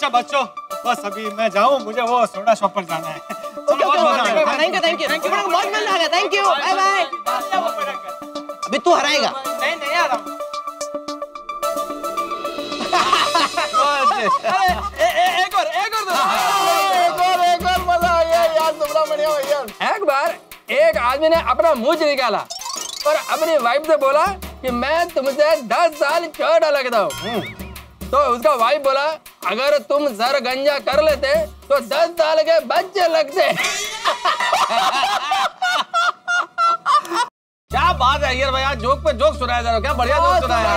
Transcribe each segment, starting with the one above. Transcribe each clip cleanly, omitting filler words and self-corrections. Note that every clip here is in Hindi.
अच्छा बच्चों, बस अभी मैं जाऊँ, मुझे वो सोडा शॉप पर जाना है। थैंक यू बहुत मजा आ गया, थैंक यू, बाय बाय। अभी तू हराएगा? नहीं आ रहा हूँ। एक और मजा आ गया यार, सुब्रमण्यम भैया। एक बार एक आदमी ने अपना मुंह निकाला और अपनी वाइफ से बोला कि मैं तुमसे 10 साल छोटा लगता हूँ। तो उसका वाइफ बोला अगर तुम सर गंजा कर लेते तो 10 साल के बच्चे लगते। क्या बात है यार भैया, जोक पे जोक सुनाया जा रहा है, क्या बढ़िया जोक सुनाया।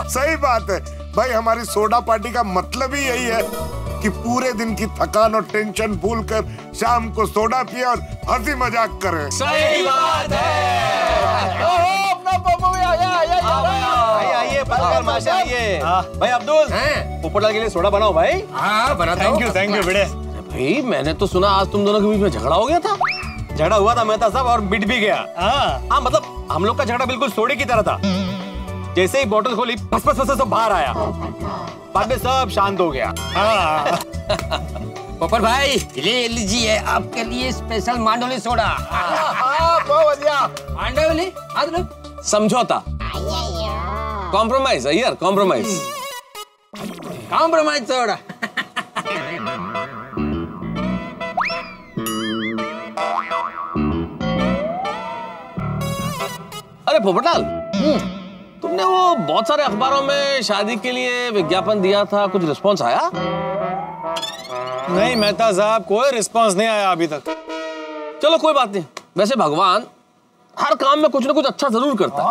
सही बात है भाई, हमारी सोडा पार्टी का मतलब ही यही है कि पूरे दिन की थकान और टेंशन भूल कर शाम को सोडा पिए और हंसी मजाक करें। सही बात है। अपना पप्पू भी आइए माशा आइए। भाई अब्दुल, पोपटलाल के लिए सोडा बनाओ भाई। हाँ बनाता हूँ। थैंक यू बेटे। भाई मैंने तो सुना आज तुम दोनों के बीच में झगड़ा हो गया था। झगड़ा हुआ था मेहता साहब, और मिट भी गया। हाँ मतलब हम लोग का झगड़ा बिल्कुल सोडे की तरह था। जैसे ही बोतल खोली फस फस फस बाहर आया, बाद में सब शांत हो गया। पोपट भाई ले लीजिए आपके लिए स्पेशल मांडोली सोडा। बहुत बढ़िया। मांडोली समझौता, कॉम्प्रोमाइज है यार, कॉम्प्रोमाइज सोडा। अरे पोपटलाल, तुमने वो बहुत सारे अखबारों में शादी के लिए विज्ञापन दिया था, कुछ रिस्पॉन्स आया? नहीं मेहता साहब, कोई रिस्पांस नहीं आया अभी तक। चलो कोई बात नहीं, वैसे भगवान हर काम में कुछ ना कुछ अच्छा जरूर करता है।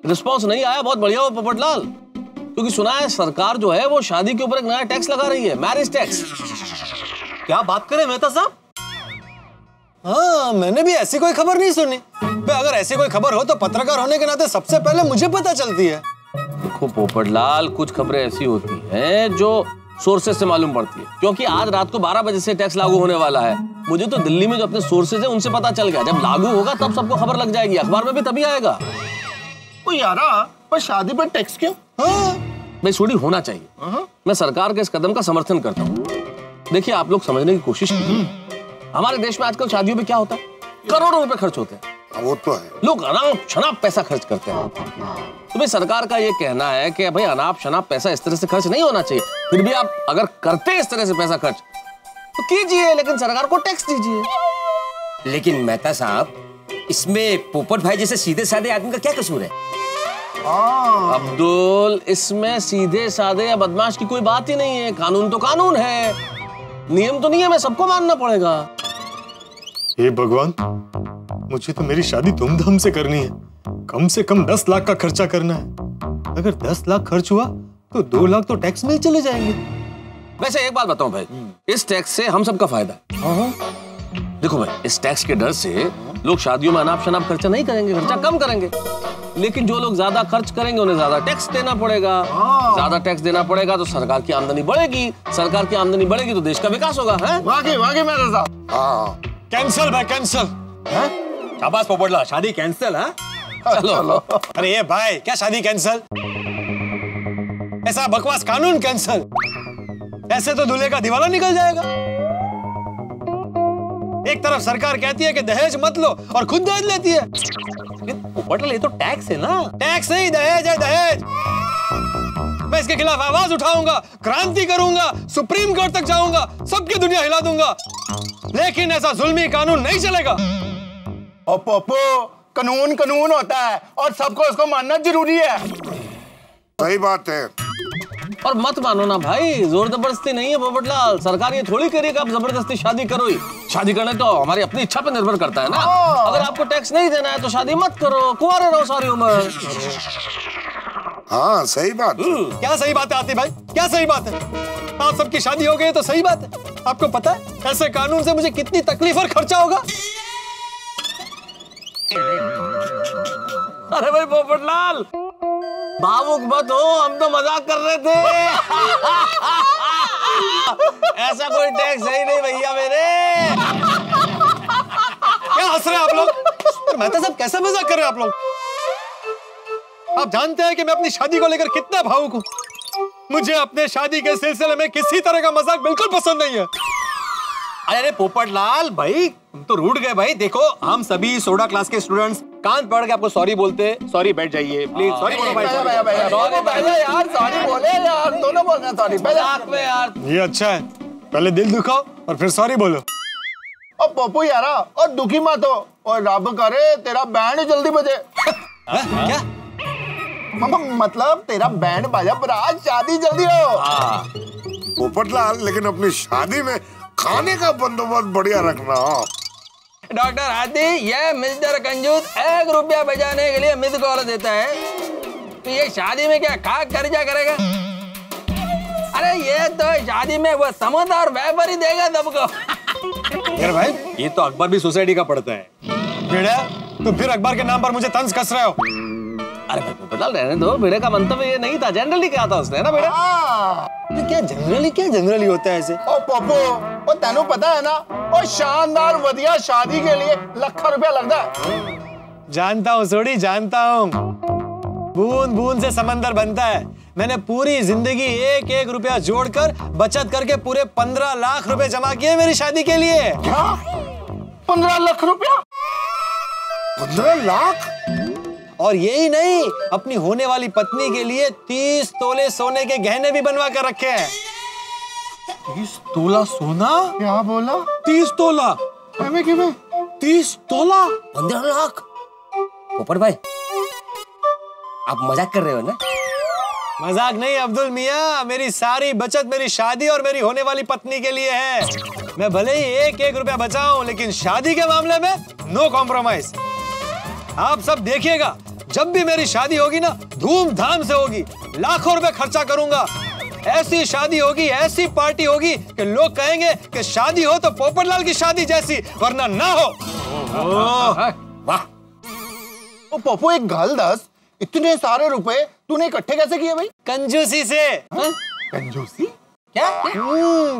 रिस्पॉन्स नहीं आया, बहुत बढ़िया हो पोपटलाल, क्योंकि सुना है सरकार जो है वो शादी के ऊपर एक नया टैक्स लगा रही है, मैरिज टैक्स। क्या बात करें मेहता साहब? हाँ मैंने भी ऐसी कोई खबर नहीं सुनी। अगर ऐसी कोई खबर हो तो पत्रकार होने के नाते सबसे पहले मुझे पता चलती है। देखो पोपटलाल, कुछ खबरें ऐसी होती हैं जो सोर्सेज से मालूम पड़ती है, क्योंकि आज रात को 12 बजे से टैक्स लागू होने वाला है। मुझे तो दिल्ली में जो अपने सोर्सेज है उनसे पता चल गया, जब लागू होगा तब सबको खबर लग जाएगी, अखबार में भी तभी आएगा। ओ यारा, पर शादी पर टैक्स क्यों? भाई थोड़ी होना चाहिए। मैं सरकार के इस कदम का समर्थन करता हूँ। देखिए आप लोग समझने की कोशिश कीजिए, हमारे देश में आजकल शादियों में क्या होता है, करोड़ों रुपए खर्च होते हैं। वो तो है, लोग अनाप शनाप पैसा खर्च करते हैं। तो भाई सरकार का ये कहना है कि भाई अनाप शनाप पैसा इस तरह से खर्च नहीं होना चाहिए। फिर भी आप अगर करते इस तरह से पैसा खर्च तो कीजिए, लेकिन सरकार को टैक्स दीजिए। लेकिन मेहता साहब, इसमें पोपट भाई जैसे सीधे साधे आदमी का क्या कसूर है? अब्दुल, इसमें सीधे साधे या बदमाश की कोई बात ही नहीं है। कानून तो कानून है, नियम तो नियम है, सबको मानना पड़ेगा। हे भगवान, मुझे तो मेरी शादी धूमधाम से करनी है, कम से कम 10 लाख का खर्चा करना है। अगर 10 लाख खर्च हुआ तो 2 लाख तो टैक्स में ही चले जाएंगे। वैसे एक बात बताऊं भाई, इस टैक्स से हम सबका फायदा है। देखो भाई, इस टैक्स के डर से लोग शादियों में अनाप शनाप खर्चा नहीं करेंगे, खर्चा कम करेंगे। लेकिन जो लोग ज्यादा खर्च करेंगे उन्हें ज्यादा टैक्स देना पड़ेगा। ज्यादा टैक्स देना पड़ेगा तो सरकार की आमदनी बढ़ेगी, सरकार की आमदनी बढ़ेगी तो देश का विकास होगा। वाकई मेहता साहब। कैंसल भाई, कैंसल। शाबाश पोपटलाल, शादी कैंसल है। चलो। अरे ये भाई, क्या शादी कैंसल? ऐसा बकवास कानून कैंसल। ऐसे तो दूल्हे का दिवाला निकल जाएगा। एक तरफ सरकार कहती है कि दहेज मत लो और खुद दहेज लेती है। पोपटलाल, ये तो टैक्स है ना। टैक्स नहीं, दहेज है, दहेज। मैं इसके खिलाफ आवाज उठाऊंगा, क्रांति करूंगा, सुप्रीम कोर्ट तक जाऊंगा, सबकी दुनिया हिला दूंगा, लेकिन ऐसा जुल्मी कानून नहीं चलेगा। और पप्पू, कानून कानून होता है और सबको उसको मानना जरूरी है। सही बात है। और मत मानो ना भाई, जोर जबरदस्ती नहीं है पोपटलाल। सरकार ये थोड़ी करेगी आप जबरदस्ती शादी करो ही। शादी करने तो हमारी अपनी इच्छा पे निर्भर करता है ना। अगर आपको टैक्स नहीं देना है तो शादी मत करो, कुंवारे रहो सारी उम्र। हाँ सही बात। क्या सही बात है आतिफ भाई, क्या सही बात है? आप सबकी शादी हो गई तो सही बात है। आपको पता है ऐसे कानून से मुझे कितनी तकलीफ और खर्चा होगा? अरे भाई पोपटलाल, भावुक मत हो, हम तो मजाक कर रहे थे। ऐसा कोई टैक्स है ही नहीं भैया मेरे। क्या हंस रहे हैं आप लोग? मेहता साहब, कैसा मजाक कर रहे हैं आप लोग? आप जानते हैं कि मैं अपनी शादी को लेकर कितना भावुक हूं। मुझे अपने शादी के सिलसिले में किसी तरह का मजाक बिल्कुल पसंद नहीं है। अरे पोपटलाल भाई, तुम तो रूठ गए भाई। देखो, हम सभी सोडा क्लास के स्टूडेंट्स कान पकड़ के आपको सॉरी बोलते। सॉरी, बैठ जाइए प्लीज। सॉरी बोलो भाई। सॉरी यार, सॉरी बोले यार, दोनों बोल रहे हैं सॉरी। यार ये अच्छा है, पहले दिल दुखाओ और फिर सॉरी बोलो। और पप्पू यारा, और दुखी मत हो, और रब करे तेरा बैंड जल्दी बजे। क्या? मतलब तेरा बैंड बाजा बरात शादी जल्दी हो। पोपटलाल, लेकिन अपनी शादी में खाने का बंदोबस्त बढ़िया रखना। डॉक्टर हाथी, ये मिस्टर कंजूस 1 रुपया बचाने के लिए मिस कॉल देता है, तो ये शादी में क्या खा खर्चा करेगा? अरे ये तो शादी में वो समोसा और वेफर ही देगा सबको। यार भाई, ये तो अखबार भी सोसाइटी का पढ़ता है। बेड़ा, तुम फिर अखबार के नाम पर मुझे तंज कस रहे हो। अरे भाई पोपटलाल रहने दो, भिड़े का मंतव्य ये नहीं था, जनरली क्या था उसने ना बेटा। तो क्या जनरली होता है ऐसे? ओ पप्पू, ओ तेनू पता है ना, ओ शानदार वधिया शादी के लिए लाखों रुपया लगता है। जानता हूँ सोडी, जानता हूँ। बूंद बूंद से समंदर बनता है। मैंने पूरी जिंदगी 1-1 रुपया जोड़कर बचत करके पूरे 15 लाख रुपए जमा किए मेरी शादी के लिए। क्या? 15 लाख रुपया? 15 लाख? और यही नहीं, अपनी होने वाली पत्नी के लिए 30 तोले सोने के गहने भी बनवा कर रखे हैं। 30 तोला सोना? क्या बोला? 30 तोला? 30 तोला? 15 लाख? पोपट भाई, आप मजाक कर रहे हो ना? मजाक नहीं अब्दुल मियाँ, मेरी सारी बचत मेरी शादी और मेरी होने वाली पत्नी के लिए है। मैं भले ही 1-1 रुपया बचाऊं, लेकिन शादी के मामले में नो कॉम्प्रोमाइज। आप सब देखिएगा, जब भी मेरी शादी होगी ना, धूमधाम से होगी, लाखों रुपए खर्चा करूंगा। ऐसी शादी होगी, ऐसी पार्टी होगी कि लोग कहेंगे कि शादी हो तो पोपटलाल की शादी जैसी, वरना ना हो। वाह। ओ पप्पू, एक गल दस, इतने सारे रुपए तूने इकट्ठे कैसे किए भाई? कंजूसी से। कंजूसी? क्या?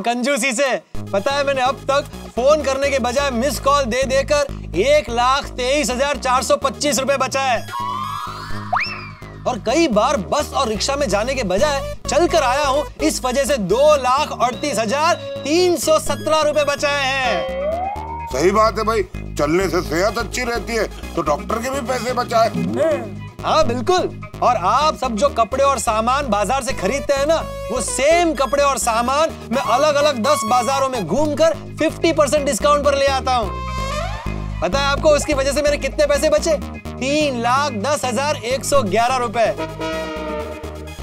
कंजूसी से। पता है, मैंने अब तक फोन करने के बजाय मिस कॉल दे देकर 1,23,425 रुपए बचाए। और कई बार बस और रिक्शा में जाने के बजाय चलकर आया हूँ, इस वजह से 2,38,317 रुपए बचाए हैं। सही बात है भाई, चलने से सेहत अच्छी रहती है, तो डॉक्टर के भी पैसे बचाए। हाँ बिल्कुल। और आप सब जो कपड़े और सामान बाजार से खरीदते हैं ना, वो सेम कपड़े और सामान मैं अलग अलग 10 बाजारों में घूमकर 50% डिस्काउंट पर ले आता हूँ। पता है आपको उसकी वजह से मेरे कितने पैसे बचे? 3,10,111 रुपए।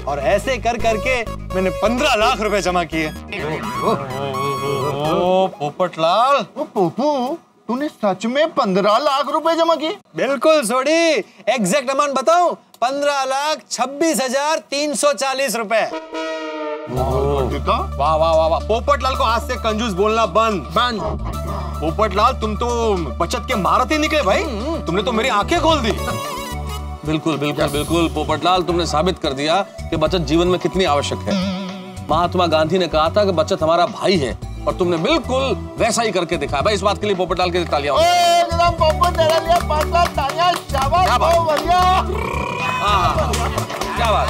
और ऐसे कर करके मैंने 15 लाख रुपए जमा किए। ओ पोपटलाल, ओ पप्पू, तूने सच में 15 लाख रुपए जमा किए? बिल्कुल सोडी, एग्जैक्ट अमाउंट बताऊं? 15,26,340 रुपए। वाह वाह वाह वाह। पोपटलाल को आज से कंजूस बोलना बंद। पोपटलाल, तुम तो बचत के महारथी निकले भाई। तुमने तो मेरी आंखें खोल दी। बिल्कुल बिल्कुल बिल्कुल पोपटलाल, तुमने साबित कर दिया कि बचत जीवन में कितनी आवश्यक है। महात्मा गांधी ने कहा था कि बचत हमारा भाई है, और तुमने बिल्कुल वैसा ही करके दिखाया भाई। इस बात के लिए पोपटलाल के तालियां। क्या बात।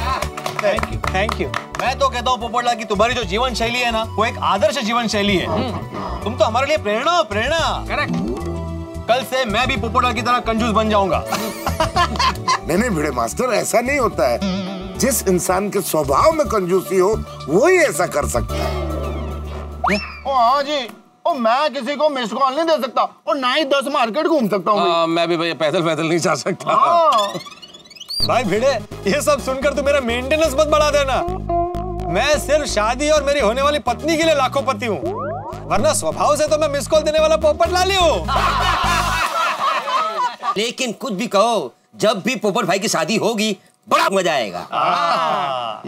Thank you. मैं तो कहता हूँ पोपटलाल की तुम्हारी जो जीवन शैली है ना, वो एक आदर्श जीवन शैली है। तुम तो हमारे लिए प्रेरणा हो, प्रेरणा। करेक्ट। कल से मैं भी पोपटलाल की तरह कंजूस बन जाऊंगा। नहीं भिड़े मास्टर, ऐसा नहीं होता है। जिस इंसान के स्वभाव में कंजूसी हो, वो ही ऐसा कर सकता है। ओ हाँ जी, ओ मैं किसी को मिस कॉल नहीं दे सकता, और ना ही 10 मार्केट घूम सकता हूँ। मैं भी भैया पैदल नहीं जा सकता। भाई भिड़े, ये सब सुनकर तू मेरा मेंटेनेंस मत बढ़ा देना। मैं सिर्फ शादी और मेरी होने वाली पत्नी के लिए लाखों पति हूँ, वरना स्वभाव से तो मैं मिस कॉल देने वाला पोपटलाल ही हूँ। लेकिन कुछ भी कहो, जब भी पोपट भाई की शादी होगी, बड़ा मजा आएगा।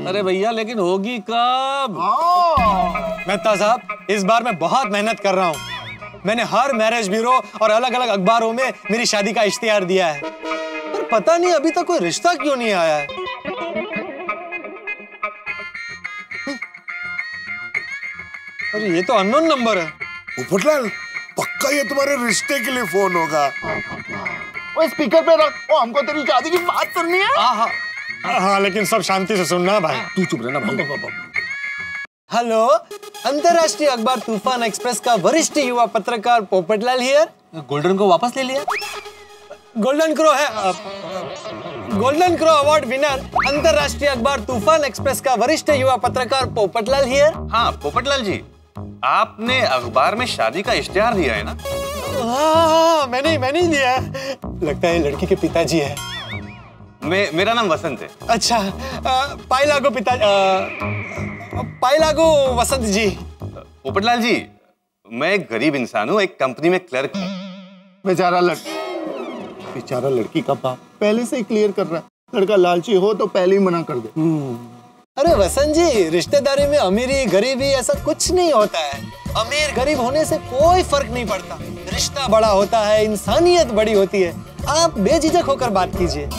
अरे भैया, लेकिन होगी कब? मेहता साहब, इस बार मैं बहुत मेहनत कर रहा हूँ। मैंने हर मैरिज ब्यूरो और अलग अलग अखबारों में मेरी शादी का इश्तिहार दिया है, पर पता नहीं अभी तक कोई रिश्ता क्यों नहीं आया है। अरे ये तो अननोन नंबर है। पोपटलाल, पक्का ये तुम्हारे रिश्ते के लिए फोन होगा। वो स्पीकर पे रख, ओ हमको तेरी शादी की बात करनी है। हाँ लेकिन सब शांति से सुनना भाई। तू चुप रहना भाई। हेलो, अंतरराष्ट्रीय अखबार तूफान एक्सप्रेस का वरिष्ठ युवा पत्रकार पोपटलाल हियर। गोल्डन को वापस ले लिया? गोल्डन क्रो अवार्ड विनर अंतरराष्ट्रीय अखबार तूफान एक्सप्रेस का वरिष्ठ युवा पत्रकार पोपटलाल हियर। हाँ पोपटलाल जी, आपने अखबार में शादी का इश्तिहार दिया है ना? हाँ मैंने दिया। लगता है लड़की के पिताजी है। मेरा नाम वसंत है। अच्छा, पाइलागो वसंत जी। पोपटलाल जी, मैं एक गरीब इंसान हूँ, एक कंपनी में क्लर्क हूँ। बेचारा लड़की का बाप पहले से ही क्लियर कर रहा है, लड़का लालची हो तो पहले ही मना कर दे। अरे वसंत जी, रिश्तेदारी में अमीरी गरीबी ऐसा कुछ नहीं होता है। अमीर गरीब होने से कोई फर्क नहीं पड़ता, रिश्ता बड़ा होता है, इंसानियत बड़ी होती है। आप बेझिझक होकर बात कीजिए।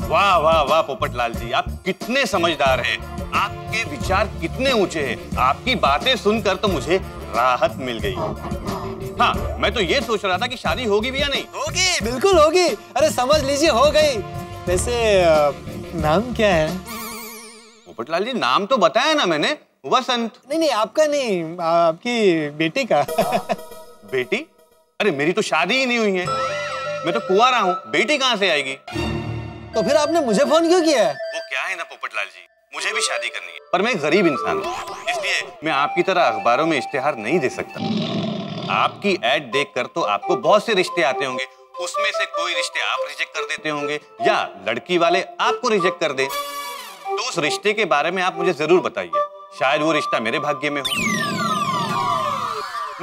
वाह वाह वाह पोपटलाल जी, आप कितने समझदार हैं, आपके विचार कितने ऊंचे हैं। आपकी बातें सुनकर तो मुझे राहत मिल गई। हाँ, मैं तो ये सोच रहा था कि शादी होगी भी या नहीं। होगी, बिल्कुल होगी। अरे समझ लीजिए हो गई। वैसे नाम क्या है? पोपटलाल जी, नाम तो बताया ना मैंने, वसंत। नहीं आपका नहीं, आपकी बेटी का। बेटी? अरे मेरी तो शादी ही नहीं हुई है, मैं तो कुंवारा हूँ, बेटी कहाँ से आएगी? तो फिर आपने मुझे फोन क्यों किया है? वो क्या है ना पोपटलाल जी, मुझे भी शादी करनी है, पर मैं एक गरीब इंसान हूँ, इसलिए मैं आपकी तरह अखबारों में इश्तिहार नहीं दे सकता। आपकी ऐड देखकर तो आपको बहुत से रिश्ते आते होंगे, उसमें से कोई रिश्ते आप रिजेक्ट कर देते होंगे या लड़की वाले आपको रिजेक्ट कर दे। तो उस रिश्ते के बारे में आप मुझे जरूर बताइए, शायद वो रिश्ता मेरे भाग्य में हो।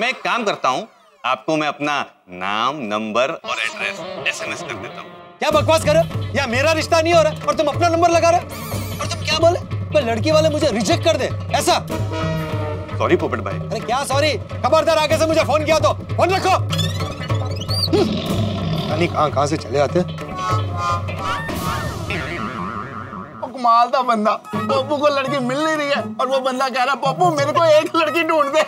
मैं एक काम करता हूँ, आपको मैं अपना नाम, नंबर और एड्रेस SMS कर देता हूँ। क्या बकवास कर रहे हो? या मेरा रिश्ता नहीं हो रहा और तुम अपना नंबर लगा रहे हो? और तुम क्या बोले? कोई लड़की वाले मुझे रिजेक्ट कर दे, ऐसा? सॉरी पोपट भाई। अरे क्या सॉरी? खबरदार आगे से मुझे फोन किया तो फोन रखो। कहाँ से चले आते? कमाल था बंदा, पप्पू को लड़की मिल नहीं रही है और वो बंदा कह रहा पप्पू मेरे को एक लड़की ढूंढ दे।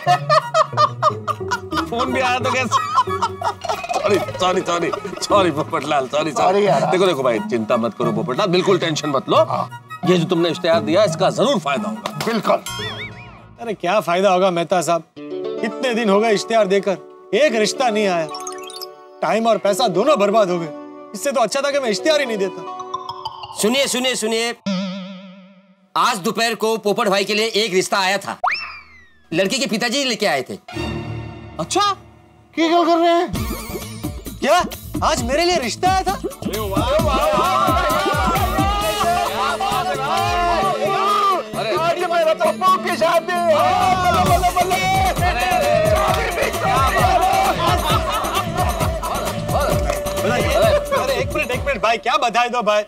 फोन भी आया तो कैसे? Sorry Popatlal, sorry. देखो भाई, चिंता मत करो पोपटलाल, बिल्कुल टेंशन मत लो। ये जो तुमने इश्तिहार दिया इसका जरूर फायदा होगा। बिल्कुल। अरे क्या फायदा होगा मेहता साहब, कितने दिन हो गए इश्तिहार देकर, एक रिश्ता नहीं आया। टाइम और पैसा दोनों बर्बाद हो गए। इससे तो अच्छा था कि मैं इश्तिहार ही नहीं देता। सुनिए, आज दोपहर को पोपट भाई के लिए एक रिश्ता आया था, लड़की के पिताजी लेके आए थे। अच्छा, क्या गल कर रहे हैं? क्या आज मेरे लिए रिश्ता आया था? आज मेरा पप्पू की शादी। अरे एक मिनट भाई, क्या बधाई दो भाई,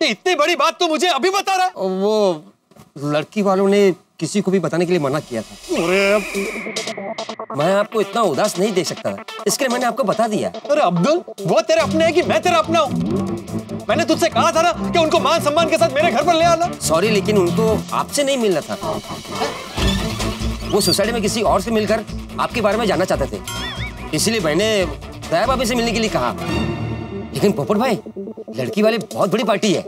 इतनी बड़ी बात तो मुझे अभी बता रहा है। वो लड़की वालों ने किसी को भी बताने के लिए मना किया था। मैं आपको इतना उदास नहीं देख सकता था, इसके लिए मैंने आपको बता दिया। अरे अब्दुल, वो तेरे अपने हैं कि मैं तेरा अपना हूँ? मैंने तुझसे कहा था ना कि उनको मान सम्मान के साथ मेरे घर पर ले आना। सॉरी, लेकिन उनको आपसे नहीं मिलना था। वो सोसाइटी में किसी और से मिलकर आपके बारे में जानना चाहते थे, इसलिए मैंने दया भाभी से मिलने के लिए कहा। लेकिन पोपट भाई, लड़की वाले बहुत बड़ी पार्टी है,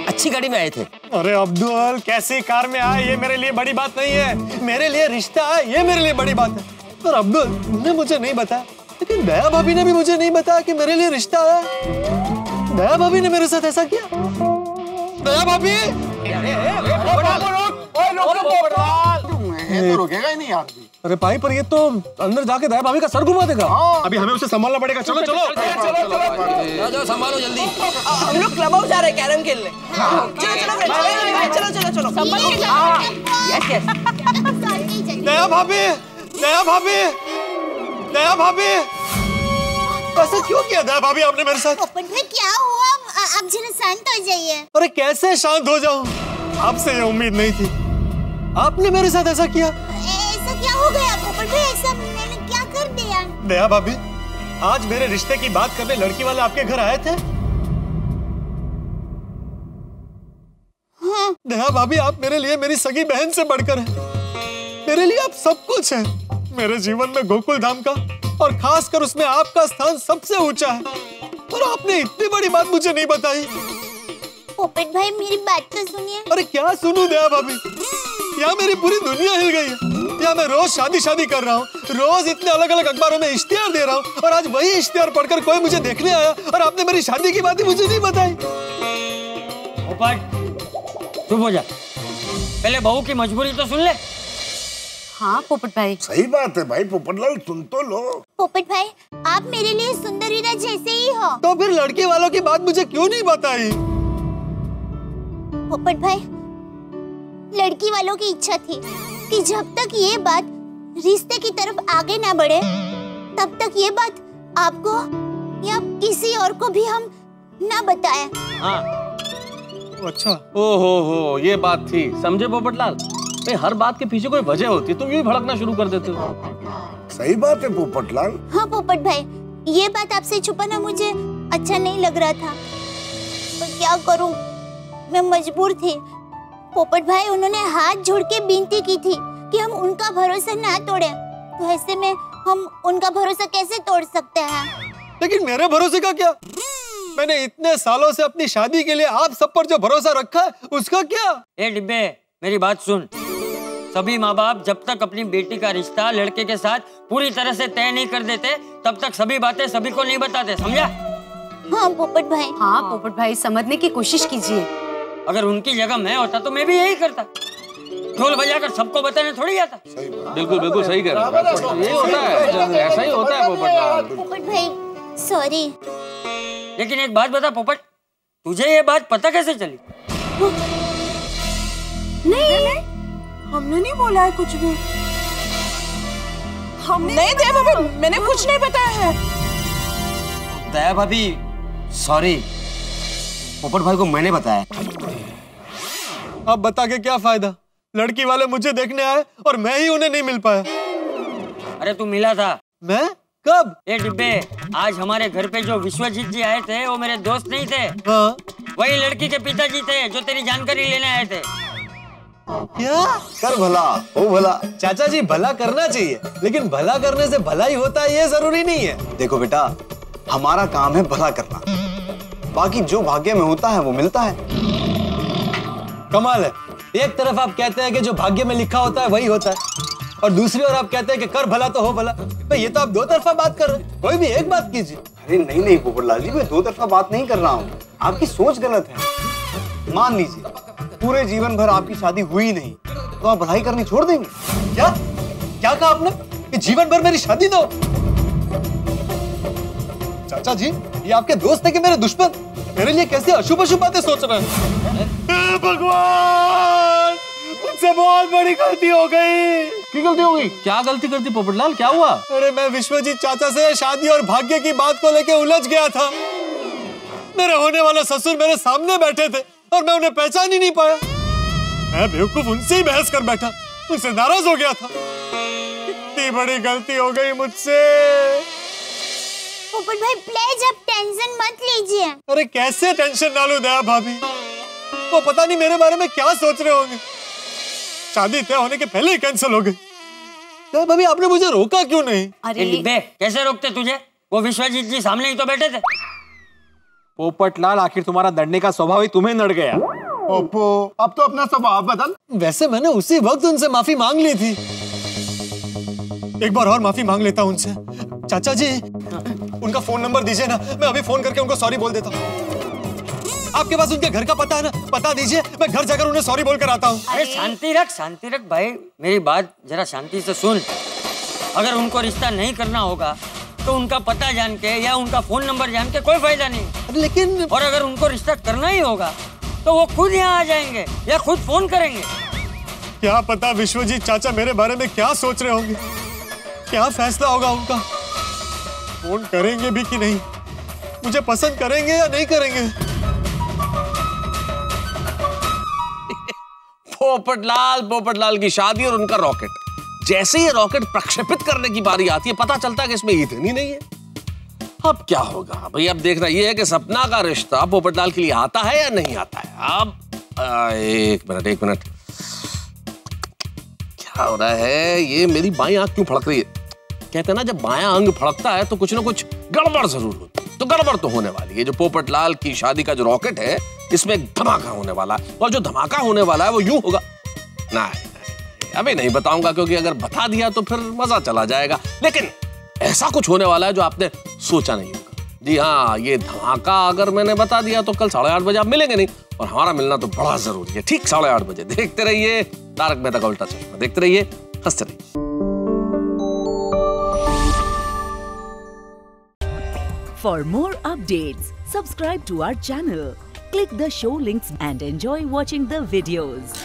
अच्छी गाड़ी में आए थे। अरे अब्दुल, कैसी कार में आए ये मेरे लिए बड़ी बात नहीं है, मेरे लिए रिश्ता है ये मेरे लिए बड़ी बात है। पर अब्दुल, तुमने मुझे नहीं बताया, लेकिन दया भाभी ने भी मुझे नहीं बताया कि मेरे लिए रिश्ता है। दया भाभी ने मेरे साथ ऐसा किया। दया भाभी, तो रुकेगा ही नहीं यार। अरे भाई, पर ये तो अंदर जाके दया भाभी का सर घुमा देगा। अभी हमें उसे संभालना पड़ेगा। चलो जाओ संभालो जल्दी। हम लोग क्लब हाउस जा रहे हैं कैरम खेलने। चलो। दया भाभी, ऐसा क्यों किया दया भाभी आपने मेरे साथ? पोपट भाई क्या हुआ? आप जरा शांत हो जाइए। अरे कैसे शांत हो जाऊं? आपसे ये उम्मीद नहीं थी, आपने मेरे साथ ऐसा किया। ऐसा क्या हो गया पोपट भाई? ऐसा मैंने क्या कर दिया? दया भाभी, आज मेरे रिश्ते की बात करने लड़की वाले आपके घर आए थे। हाँ। दया भाभी, आप मेरे लिए मेरी सगी बहन से बढ़कर हैं। मेरे लिए आप सब कुछ हैं। मेरे जीवन में गोकुल धाम का और खासकर उसमें आपका स्थान सबसे ऊंचा है, और आपने इतनी बड़ी बात मुझे नहीं बताई। पोपट भाई मेरी बात तो सुनिए। अरे क्या सुनूं दया भाभी, यहाँ मेरी पूरी दुनिया हिल गई है। यहाँ मैं रोज शादी कर रहा हूँ, रोज इतने अलग अलग अखबारों में इश्तिहार दे रहा हूँ, और आज वही इश्तिहार पढ़कर कोई मुझे देखने आया और आपने मेरी शादी की बात ही मुझे नहीं बताई। पोपट चुप हो जा, पहले बहू की मजबूरी तो सुन ले। हाँ पोपट भाई, सही बात है भाई, पोपटलाल सुन तो लो। पोपट भाई आप मेरे लिए सुंदर हीरा जैसे ही हो। तो फिर लड़के वालों की बात मुझे क्यों नहीं बताई? पोपट भाई लड़की वालों की इच्छा थी कि जब तक ये बात रिश्ते की तरफ आगे ना बढ़े तब तक ये बात आपको या किसी और को भी हम ना बताएं। हाँ अच्छा, ओहो ये बात थी, समझे पोपटलाल? भाई हर बात के पीछे कोई वजह होती है, तुम यूं ही भड़कना शुरू कर देते हो। सही बात है पोपटलाल। हाँ पोपट भाई, ये बात आपसे छुपाना मुझे अच्छा नहीं लग रहा था, पर क्या करूं, मैं मजबूर थी। पोपट भाई उन्होंने हाथ जोड़ के विनती की थी कि हम उनका भरोसा ना तोड़ें, तो ऐसे में हम उनका भरोसा कैसे तोड़ सकते हैं? लेकिन मेरे भरोसे का क्या? मैंने इतने सालों से अपनी शादी के लिए आप सब पर जो भरोसा रखा है उसका क्या? ए डिब्बे मेरी बात सुन, सभी माँ बाप जब तक अपनी बेटी का रिश्ता लड़के के साथ पूरी तरह से तय नहीं कर देते तब तक सभी बातें सभी को नहीं बताते, समझा? हाँ पोपट भाई। हाँ पोपट भाई, समझने की कोशिश कीजिए। अगर उनकी जगह मैं होता तो मैं भी यही करता, ढोल बजाकर सबको बताने थोड़ी आता। बिल्कुल बिल्कुल सही कह रहे हो, यही होता है, ऐसा ही होता है पोपटलाल। पोपट भाई सॉरी। लेकिन एक बात बता पोपट, तुझे ये बात पता कैसे चली? नहीं, हमने नहीं बोला है कुछ भी। हमने नहीं दया भाभी, मैंने कुछ नहीं बताया है। दया भाभी सॉरी, पोपट भाई को मैंने बताया। अब बता के क्या फायदा? लड़की वाले मुझे देखने आए और मैं ही उन्हें नहीं मिल पाया। अरे तू मिला था। मैं? कब? ए डिब्बे, आज हमारे घर पे जो विश्वजीत जी आए थे वो मेरे दोस्त नहीं थे। हाँ। वही लड़की के पिताजी थे जो तेरी जानकारी लेने आए थे। क्या? कर भला हो भला। चाचा जी भला करना चाहिए, लेकिन भला करने से भला ही होता है ये जरूरी नहीं है। देखो बेटा, हमारा काम है भला करना, बाकी जो भाग्य में होता है वो मिलता है। कमाल है, एक तरफ आप कहते हैं कि जो भाग्य में लिखा होता है वही होता है, और दूसरी ओर आप कहते हैं कि कर भला तो हो भला। तो ये तो आप दो तरफा बात कर रहे हैं, कोई भी एक बात कीजिए। अरे नहीं पोपटलाल जी, मैं दो तरफा बात नहीं कर रहा हूँ, आपकी सोच गलत है। मान लीजिए पूरे जीवन भर आपकी शादी हुई नहीं तो आप भलाई करनी छोड़ देंगे क्या? क्या कहा आपने कि जीवन भर मेरी शादी दो? चाचा जी ये आपके दोस्त है कि मेरे दुश्मन? मेरे लिए कैसे अशुभ अशुभ बातें सोच रहे हैं? भगवान, मुझसे बहुत बड़ी गलती हो गई। क्या गलती हो गई? क्या गलती करती पोपटलाल, क्या हुआ? अरे मैं विश्वजीत चाचा से शादी और भाग्य की बात को लेके उलझ गया था। मेरे होने वाले ससुर मेरे सामने बैठे थे और मैं उन्हें पहचान ही नहीं पाया। मैं बेवकूफ उनसे ही बहस कर बैठा, उनसे नाराज हो गया था। इतनी बड़ी गलती हो गई मुझसे। पोपट भाई प्लीज आप टेंशन मत लीजिए। अरे कैसे टेंशन ना लूं दया भाभी, वो पता नहीं मेरे बारे में क्या सोच रहे होंगे। शादी तय होने के पहले ही कैंसिल हो गई। दया भाभी आपने मुझे रोका क्यों नहीं? अरे डिब्बे कैसे रोकते तुझे, वो विश्वजीत जी सामने ही तो बैठे थे। पोपटलाल आखिर तुम्हारा लड़ने का स्वभाव ही तुम्हें नड़ गया। ओप्पो, अब तो अपना स्वभाव बदल। वैसे मैंने उसी वक्त उनसे माफी मांग ली थी। एक बार और माफी मांग लेता हूं उनसे। चाचा जी उनका फोन नंबर दीजिए ना, मैं अभी फोन करके उनको सॉरी बोल देता हूँ। आपके पास उनके घर का पता है ना? पता दीजिए, मैं घर जाकर उन्हें सॉरी बोल कर आता हूँ। अरे शांति रख भाई, मेरी बात जरा शांति से सुन। अगर उनको रिश्ता नहीं करना होगा तो उनका पता जान के या उनका फोन नंबर जान के कोई फायदा नहीं। लेकिन और अगर उनको रिश्ता करना ही होगा तो वो खुद यहाँ आ जाएंगे या खुद फोन करेंगे। क्या पता विश्वजीत चाचा मेरे बारे में क्या सोच रहे होंगे, क्या फैसला होगा उनका। फोन करेंगे भी कि नहीं, मुझे पसंद करेंगे या नहीं करेंगे। पोपटलाल की शादी और उनका रॉकेट, जैसे ये रॉकेट प्रक्षेपित करने की बारी आती है पता चलता है कि इसमें ईंधन ही नहीं है। अब क्या होगा भाई, अब देखना ये है कि सपना का रिश्ता पोपटलाल के लिए आता है या नहीं आता है। अब एक मिनट, क्या हो रहा है? ये मेरी बाईं आंख क्यों फड़क रही है? कहते हैं ना जब बायां अंग फड़कता है तो कुछ ना कुछ गड़बड़ जरूर होती है। तो गड़बड़ तो होने वाली है। जो पोपटलाल की शादी का जो रॉकेट है इसमें एक धमाका होने वाला है, और जो धमाका होने वाला है वो यूं होगा। नहीं, अभी नहीं बताऊंगा, क्योंकि अगर बता दिया तो फिर मजा चला जाएगा। लेकिन ऐसा कुछ होने वाला है जो आपने सोचा नहीं होगा। जी हाँ, ये धमाका अगर मैंने बता दिया तो कल 8:30 बजे आप मिलेंगे नहीं, और हमारा मिलना तो बड़ा जरूरी है। ठीक 8:30 बजे देखते रहिए तारक मेहता का उल्टा चश्मा, देखते रहिए, हंसते रहिए। For more updates, subscribe to our channel, click the show links and enjoy watching the videos.